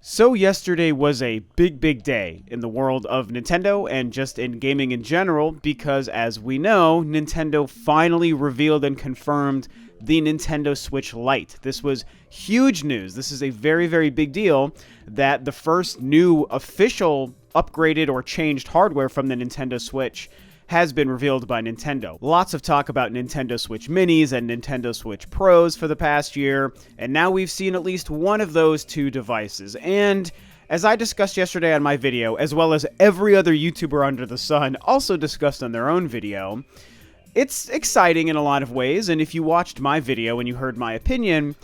So yesterday was a big day in the world of Nintendo and just in gaming in general because, as we know, Nintendo finally revealed and confirmed the Nintendo Switch Lite. This was huge news. This is a very big deal that the first new official upgraded or changed hardware from the Nintendo Switch has been revealed by Nintendo. Lots of talk about Nintendo Switch Minis and Nintendo Switch Pros for the past year, and now we've seen at least one of those two devices. And as I discussed yesterday on my video, as well as every other YouTuber under the sun also discussed on their own video, it's exciting in a lot of ways, and if you watched my video and you heard my opinion,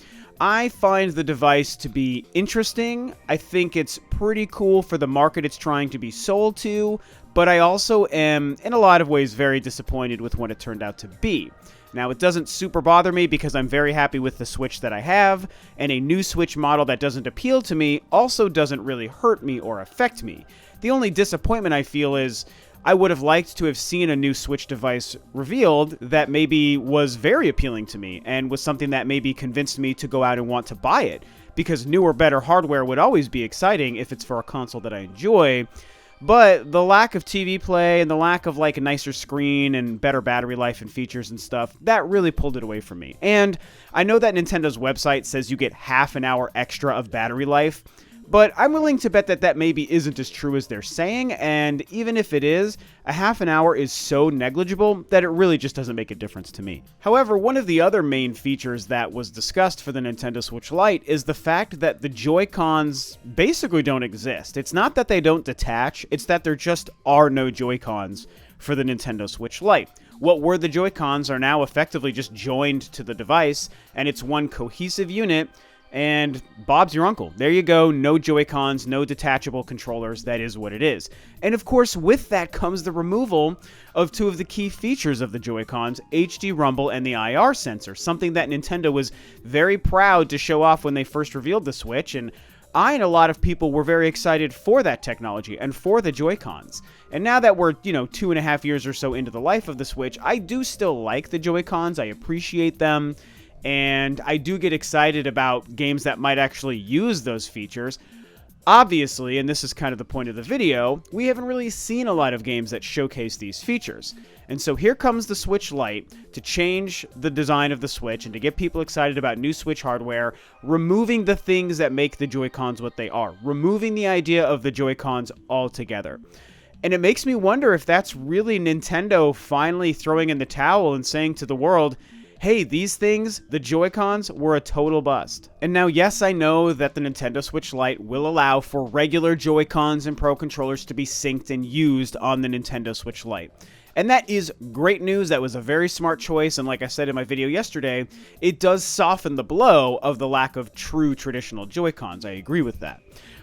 I find the device to be interesting. I think it's pretty cool for the market it's trying to be sold to, but I also am, in a lot of ways, very disappointed with what it turned out to be. Now, it doesn't super bother me because I'm very happy with the Switch that I have, and a new Switch model that doesn't appeal to me also doesn't really hurt me or affect me. The only disappointment I feel is I would have liked to have seen a new Switch device revealed that maybe was very appealing to me and was something that maybe convinced me to go out and want to buy it, because newer, better hardware would always be exciting if it's for a console that I enjoy. But the lack of TV play and the lack of like a nicer screen and better battery life and features and stuff, that really pulled it away from me. And I know that Nintendo's website says you get half an hour extra of battery life, but I'm willing to bet that that maybe isn't as true as they're saying, and even if it is, a half an hour is so negligible that it really just doesn't make a difference to me. However, one of the other main features that was discussed for the Nintendo Switch Lite is the fact that the JoyCons basically don't exist. It's not that they don't detach, it's that there just are no JoyCons for the Nintendo Switch Lite. What were the JoyCons are now effectively just joined to the device, and it's one cohesive unit. And Bob's your uncle. There you go. No Joy-Cons, no detachable controllers. That is what it is. And of course, with that comes the removal of two of the key features of the Joy-Cons, HD Rumble and the IR sensor, something that Nintendo was very proud to show off when they first revealed the Switch. And I and a lot of people were very excited for that technology and for the Joy-Cons. And now that we're, 2.5 years or so into the life of the Switch, I do still like the Joy-Cons. I appreciate them. And I do get excited about games that might actually use those features. Obviously, and this is kind of the point of the video, we haven't really seen a lot of games that showcase these features. And so here comes the Switch Lite to change the design of the Switch and to get people excited about new Switch hardware, removing the things that make the Joy-Cons what they are, removing the idea of the Joy-Cons altogether. And it makes me wonder if that's really Nintendo finally throwing in the towel and saying to the world, hey, these things, the Joy-Cons, were a total bust. And now, yes, I know that the Nintendo Switch Lite will allow for regular Joy-Cons and Pro controllers to be synced and used on the Nintendo Switch Lite. And that is great news. That was a very smart choice, and like I said in my video yesterday, it does soften the blow of the lack of true traditional Joy-Cons. I agree with that.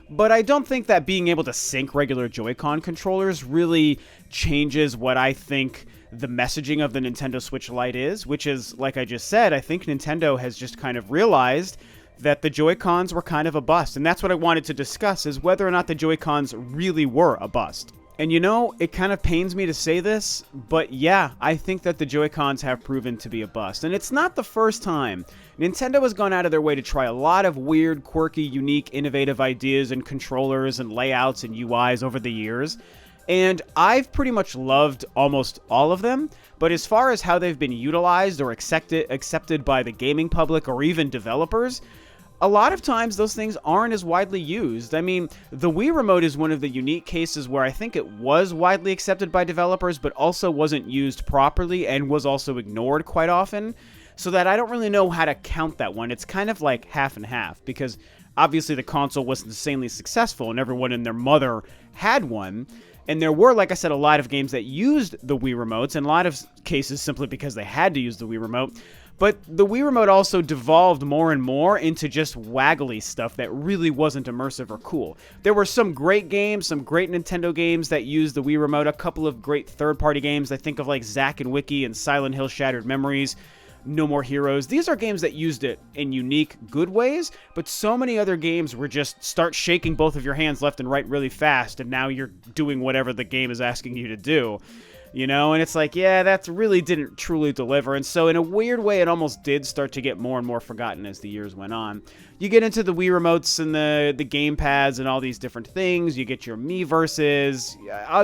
But I don't think that being able to sync regular Joy-Con controllers really changes what I think the messaging of the Nintendo Switch Lite is, which is, like I just said, I think Nintendo has just kind of realized that the Joy-Cons were kind of a bust. And that's what I wanted to discuss, is whether or not the Joy-Cons really were a bust. And it kind of pains me to say this, but yeah, I think that the Joy-Cons have proven to be a bust. And it's not the first time. Nintendo has gone out of their way to try a lot of weird, quirky, unique, innovative ideas and controllers and layouts and UIs over the years. And I've pretty much loved almost all of them, but as far as how they've been utilized or accepted by the gaming public or even developers, a lot of times those things aren't as widely used. I mean, the Wii Remote is one of the unique cases where I think it was widely accepted by developers, but also wasn't used properly and was also ignored quite often, so that I don't really know how to count that one. It's kind of like half and half, because obviously the console was insanely successful and everyone and their mother had one. And there were, like I said, a lot of games that used the Wii Remotes, in a lot of cases simply because they had to use the Wii Remote. But the Wii Remote also devolved more and more into just waggly stuff that really wasn't immersive or cool. There were some great games, some great Nintendo games that used the Wii Remote, a couple of great third-party games. I think of like Zack and Wiki and Silent Hill Shattered Memories, No More Heroes. These are games that used it in unique, good ways, but so many other games were just start shaking both of your hands left and right really fast, and now you're doing whatever the game is asking you to do. you know? And it's like, yeah, that really didn't truly deliver. And so in a weird way, it almost did start to get more and more forgotten as the years went on. You get into the Wii remotes and the game pads and all these different things. You get your Miiverses,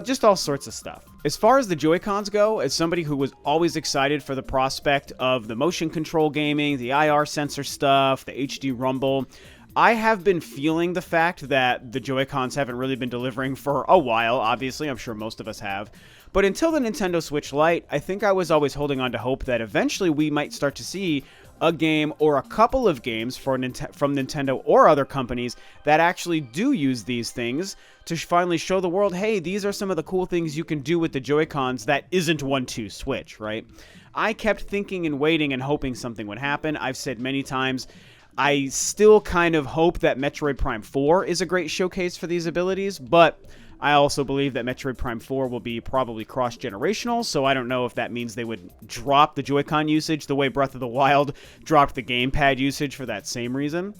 just all sorts of stuff. As far as the Joy-Cons go, as somebody who was always excited for the prospect of the motion control gaming, the IR sensor stuff, the HD rumble, I have been feeling the fact that the Joy-Cons haven't really been delivering for a while, obviously. I'm sure most of us have. But until the Nintendo Switch Lite, I think I was always holding on to hope that eventually we might start to see a game or a couple of games from Nintendo or other companies that actually do use these things to finally show the world, hey, these are some of the cool things you can do with the Joy-Cons that isn't 1-2 Switch, right? I kept thinking and waiting and hoping something would happen. I've said many times, I still kind of hope that Metroid Prime 4 is a great showcase for these abilities, but I also believe that Metroid Prime 4 will be probably cross-generational, so I don't know if that means they would drop the Joy-Con usage the way Breath of the Wild dropped the gamepad usage for that same reason.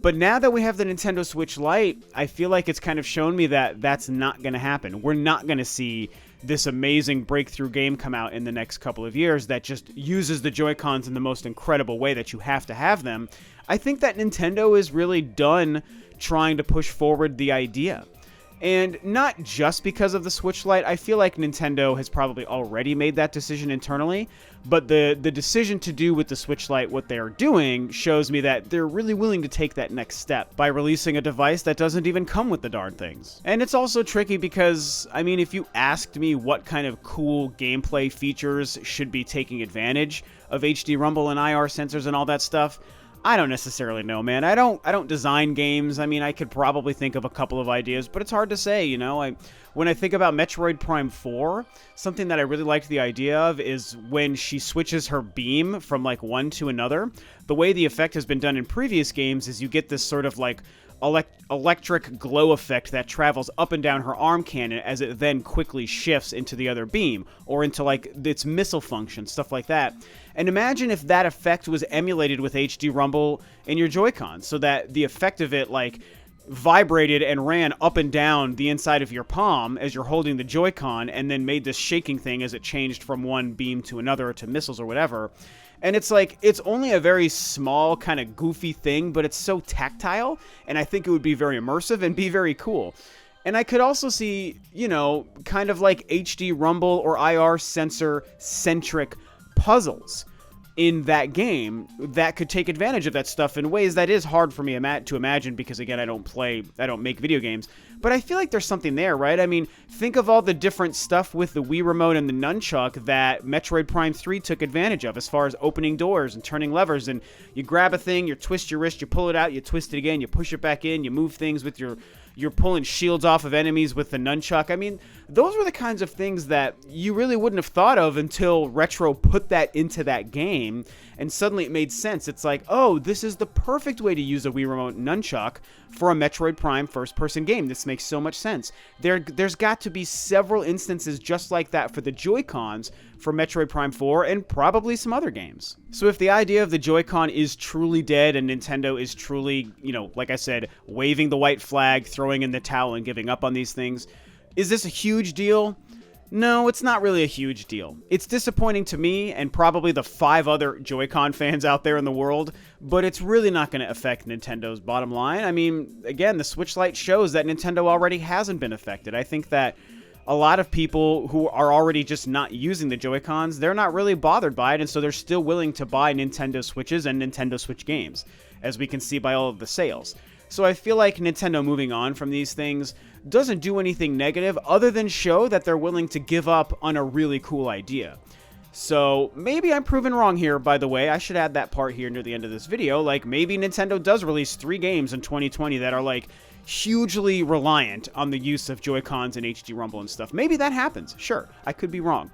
But now that we have the Nintendo Switch Lite, I feel like it's kind of shown me that that's not going to happen. We're not going to see this amazing breakthrough game come out in the next couple of years that just uses the Joy-Cons in the most incredible way that you have to have them. I think that Nintendo is really done trying to push forward the idea. And not just because of the Switch Lite. I feel like Nintendo has probably already made that decision internally, but the decision to do with the Switch Lite what they're doing shows me that they're really willing to take that next step by releasing a device that doesn't even come with the darn things. And it's also tricky because, I mean, if you asked me what kind of cool gameplay features should be taking advantage of HD Rumble and IR sensors and all that stuff, I don't necessarily know, man. I don't design games. I mean, I could probably think of a couple of ideas, but it's hard to say, you know. When I think about Metroid Prime 4, something that I really liked the idea of is when she switches her beam from like one to another. The way the effect has been done in previous games is you get this sort of like electric glow effect that travels up and down her arm cannon as it then quickly shifts into the other beam or into like its missile function, stuff like that. And imagine if that effect was emulated with HD Rumble in your Joy-Con so that the effect of it like vibrated and ran up and down the inside of your palm as you're holding the Joy-Con and then made this shaking thing as it changed from one beam to another to missiles or whatever. And it's like, it's only a very small kind of goofy thing, but it's so tactile, and I think it would be very immersive and be very cool. And I could also see, you know, kind of like HD Rumble or IR sensor-centric puzzles in that game that could take advantage of that stuff in ways that is hard for me to imagine because, again, I don't make video games. But I feel like there's something there, right? I mean, think of all the different stuff with the Wii Remote and the Nunchuck that Metroid Prime 3 took advantage of as far as opening doors and turning levers. And you grab a thing, you twist your wrist, you pull it out, you twist it again, you push it back in, you move things with you're pulling shields off of enemies with the nunchuck. I mean, those were the kinds of things that you really wouldn't have thought of until Retro put that into that game, and suddenly it made sense. It's like, oh, this is the perfect way to use a Wii Remote nunchuck for a Metroid Prime first-person game. This makes so much sense. There's got to be several instances just like that for the Joy-Cons for Metroid Prime 4 and probably some other games. So if the idea of the Joy-Con is truly dead and Nintendo is truly, you know, like I said, waving the white flag, throwing in the towel and giving up on these things, is this a huge deal? No, it's not really a huge deal. It's disappointing to me and probably the 5 other Joy-Con fans out there in the world, but it's really not going to affect Nintendo's bottom line. I mean, again, the Switch Lite shows that Nintendo already hasn't been affected. I think that a lot of people who are already just not using the Joy-Cons, they're not really bothered by it, and so they're still willing to buy Nintendo Switches and Nintendo Switch games, as we can see by all of the sales. So I feel like Nintendo moving on from these things doesn't do anything negative other than show that they're willing to give up on a really cool idea. So maybe I'm proven wrong here, by the way. I should add that part here near the end of this video. Like, maybe Nintendo does release 3 games in 2020 that are, like, hugely reliant on the use of Joy-Cons and HD Rumble and stuff. Maybe that happens. Sure, I could be wrong.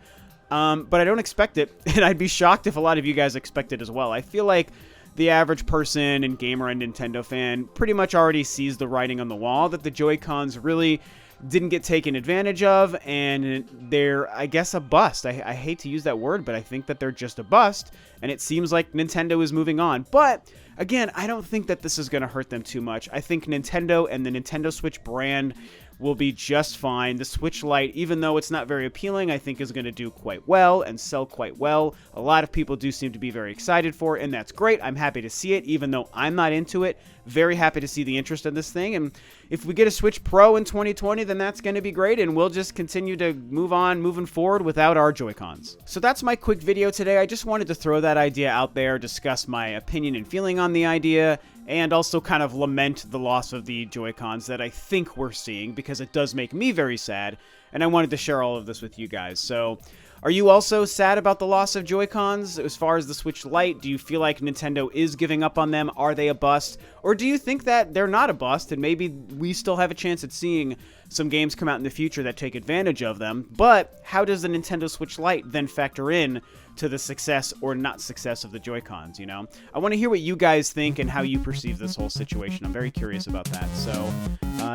But I don't expect it, and I'd be shocked if a lot of you guys expect it as well. I feel like the average person and gamer and Nintendo fan pretty much already sees the writing on the wall that the Joy-Cons really, didn't get taken advantage of, and they're, I guess, a bust. I hate to use that word, but I think that they're just a bust, and it seems like Nintendo is moving on. But again, I don't think that this is going to hurt them too much. I think Nintendo and the Nintendo Switch brand will be just fine. The Switch Lite, even though it's not very appealing, I think is going to do quite well and sell quite well. A lot of people do seem to be very excited for it, and that's great. I'm happy to see it, even though I'm not into it. Very happy to see the interest in this thing, and if we get a Switch Pro in 2020, then that's going to be great, and we'll just continue to moving forward without our Joy-Cons. So that's my quick video today. I just wanted to throw that idea out there, discuss my opinion and feeling on the idea, and also kind of lament the loss of the Joy-Cons that I think we're seeing, because it does make me very sad, and I wanted to share all of this with you guys. So, are you also sad about the loss of Joy-Cons as far as the Switch Lite? Do you feel like Nintendo is giving up on them? Are they a bust? Or do you think that they're not a bust and maybe we still have a chance at seeing some games come out in the future that take advantage of them? But how does the Nintendo Switch Lite then factor in to the success or not success of the Joy-Cons, you know? I want to hear what you guys think and how you perceive this whole situation. I'm very curious about that. So,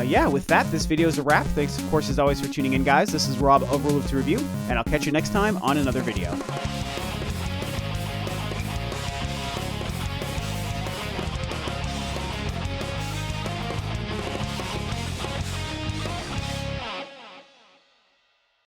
yeah, with that, this video is a wrap. Thanks, of course, as always, for tuning in, guys. This is Rob of Ro2R, and I'll catch you next time on another video.